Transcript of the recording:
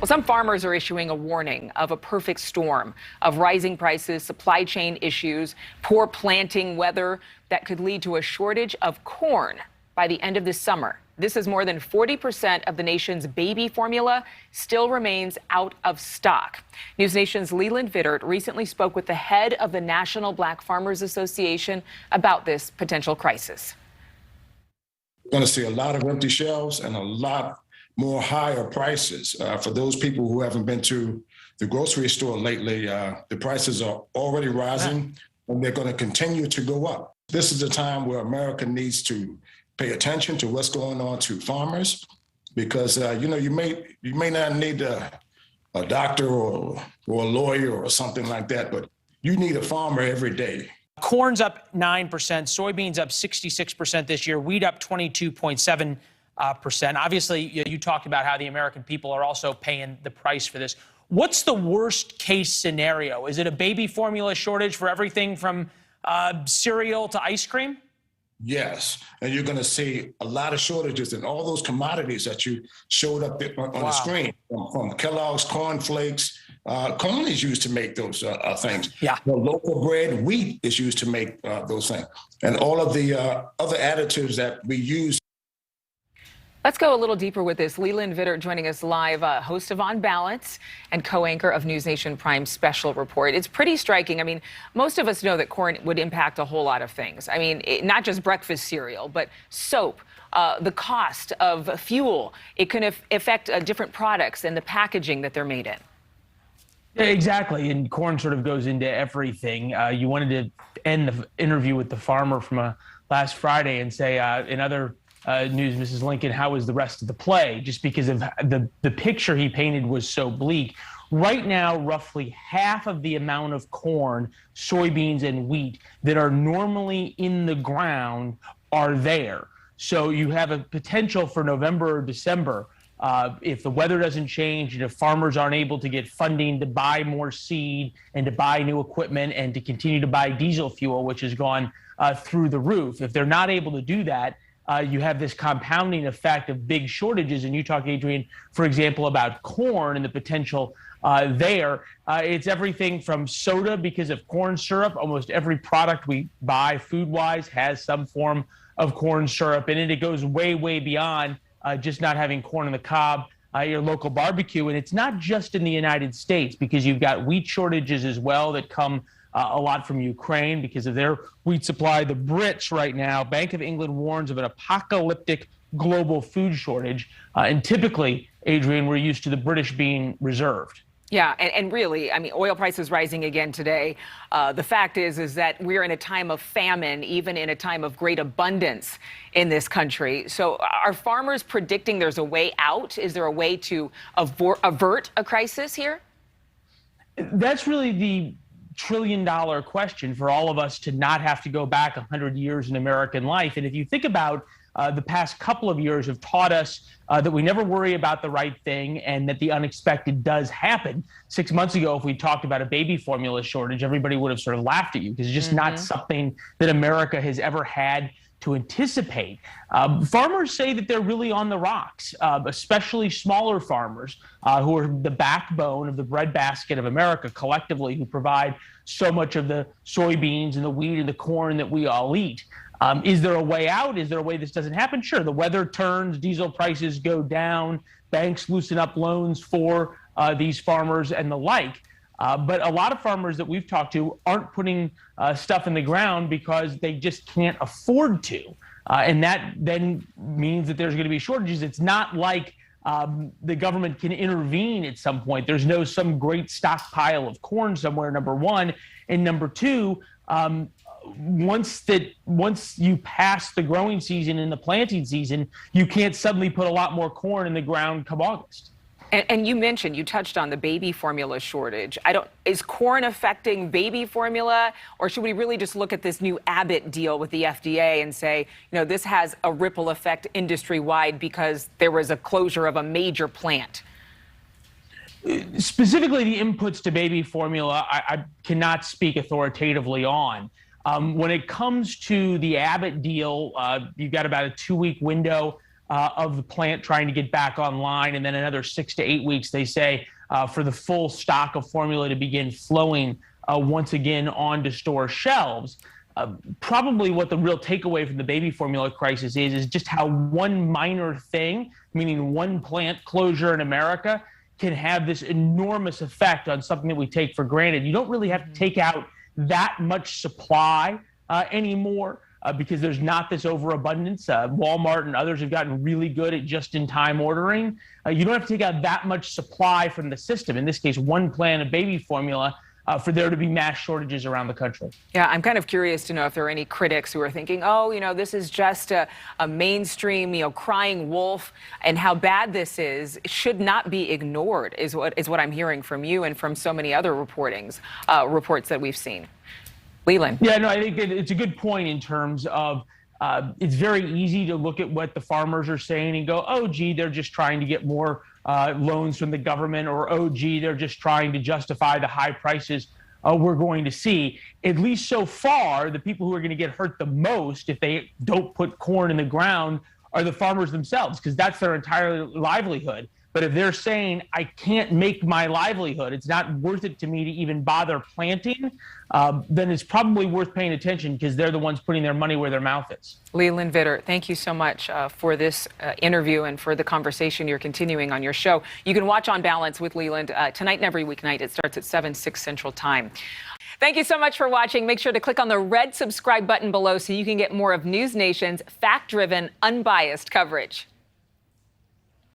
Well, some farmers are issuing a warning of a perfect storm of rising prices, supply chain issues, poor planting weather that could lead to a shortage of corn by the end of this summer. This is more than 40% of the nation's baby formula still remains out of stock. NewsNation's Leland Vittert recently spoke with the head of the National Black Farmers Association about this potential crisis. We're going to see a lot of empty shelves and a lot more higher prices. For those people who haven't been to the grocery store lately, the prices are already rising and they're going to continue to go up. This is a time where America needs to pay attention to what's going on to farmers, because you may not need a doctor or a lawyer or something like that, but you need a farmer every day. Corn's up 9%, soybeans up 66% this year, wheat up 22.7%. Obviously, you talked about how the American people are also paying the price for this. What's the worst case scenario? Is it a baby formula shortage for everything from cereal to ice cream? Yes, and you're going to see a lot of shortages in all those commodities that you showed up on the screen, from Kellogg's Corn Flakes. Corn is used to make those things. Yeah. The local bread, wheat is used to make those things. And all of the other additives that we use. Let's go a little deeper with this. Leland Vittert joining us live, host of Unbiased and co-anchor of NewsNation Prime's Special Report. It's pretty striking. I mean, most of us know that corn would impact a whole lot of things. I mean, not just breakfast cereal, but soap, the cost of fuel. It can affect different products and the packaging that they're made in. Yeah, exactly. And corn sort of goes into everything. You wanted to end the interview with the farmer from last Friday and say, in other news, Mrs. Lincoln, how was the rest of the play? Just because of the picture he painted was so bleak. Right now, roughly half of the amount of corn, soybeans, and wheat that are normally in the ground are there. So you have a potential for November or December, if the weather doesn't change and if farmers aren't able to get funding to buy more seed and to buy new equipment and to continue to buy diesel fuel, which has gone through the roof. If they're not able to do that, you have this compounding effect of big shortages. And you talk, Adrienne, for example, about corn and the potential there. It's everything from soda because of corn syrup. Almost every product we buy food-wise has some form of corn syrup in it. It goes way, way beyond just not having corn on the cob, your local barbecue. And it's not just in the United States, because you've got wheat shortages as well that come a lot from Ukraine because of their wheat supply. The Brits right now, Bank of England warns of an apocalyptic global food shortage. And typically, Adrienne, we're used to the British being reserved. Yeah, and really, I mean, oil prices rising again today. The fact is that we're in a time of famine, even in a time of great abundance in this country. So are farmers predicting there's a way out? Is there a way to avert a crisis here? That's really the trillion-dollar question for all of us, to not have to go back 100 years in American life. And if you think about the past couple of years have taught us that we never worry about the right thing and that the unexpected does happen. 6 months ago, if we talked about a baby formula shortage, everybody would have sort of laughed at you, because it's just not something that America has ever had to anticipate. Farmers say that they're really on the rocks, especially smaller farmers who are the backbone of the breadbasket of America collectively, who provide so much of the soybeans and the wheat and the corn that we all eat. Is there a way out? Is there a way this doesn't happen? Sure, the weather turns, diesel prices go down, banks loosen up loans for these farmers and the like. But a lot of farmers that we've talked to aren't putting stuff in the ground because they just can't afford to. And that then means that there's going to be shortages. It's not like the government can intervene at some point. There's no some great stockpile of corn somewhere, number one. And number two, once you pass the growing season and the planting season, you can't suddenly put a lot more corn in the ground come August. And you touched on the baby formula shortage. Is corn affecting baby formula, or should we really just look at this new Abbott deal with the FDA and say, this has a ripple effect industry-wide because there was a closure of a major plant? Specifically, the inputs to baby formula, I cannot speak authoritatively on. When it comes to the Abbott deal, you've got about a 2-week window of the plant trying to get back online, and then another 6 to 8 weeks, they say, for the full stock of formula to begin flowing once again onto store shelves. Probably what the real takeaway from the baby formula crisis is just how one minor thing, meaning one plant closure in America, can have this enormous effect on something that we take for granted. You don't really have to take out that much supply anymore because there's not this overabundance. Walmart and others have gotten really good at just-in-time ordering. You don't have to take out that much supply from the system, in this case, one plant of baby formula, for there to be mass shortages around the country. Yeah, I'm kind of curious to know if there are any critics who are thinking, oh, this is just a mainstream, crying wolf, and how bad this is should not be ignored is what I'm hearing from you and from so many other reports that we've seen. Leland. Yeah, no, I think it's a good point in terms of it's very easy to look at what the farmers are saying and go, oh, gee, they're just trying to get more loans from the government, or, oh, gee, they're just trying to justify the high prices we're going to see. At least so far, the people who are going to get hurt the most if they don't put corn in the ground are the farmers themselves, because that's their entire livelihood. But if they're saying, I can't make my livelihood, it's not worth it to me to even bother planting, then it's probably worth paying attention, because they're the ones putting their money where their mouth is. Leland, Vittert, thank you so much for this interview and for the conversation you're continuing on your show. You can watch On Balance with Leland tonight and every weeknight. It starts at 7, 6 Central Time. Thank you so much for watching. Make sure to click on the red subscribe button below so you can get more of NewsNation's fact-driven, unbiased coverage.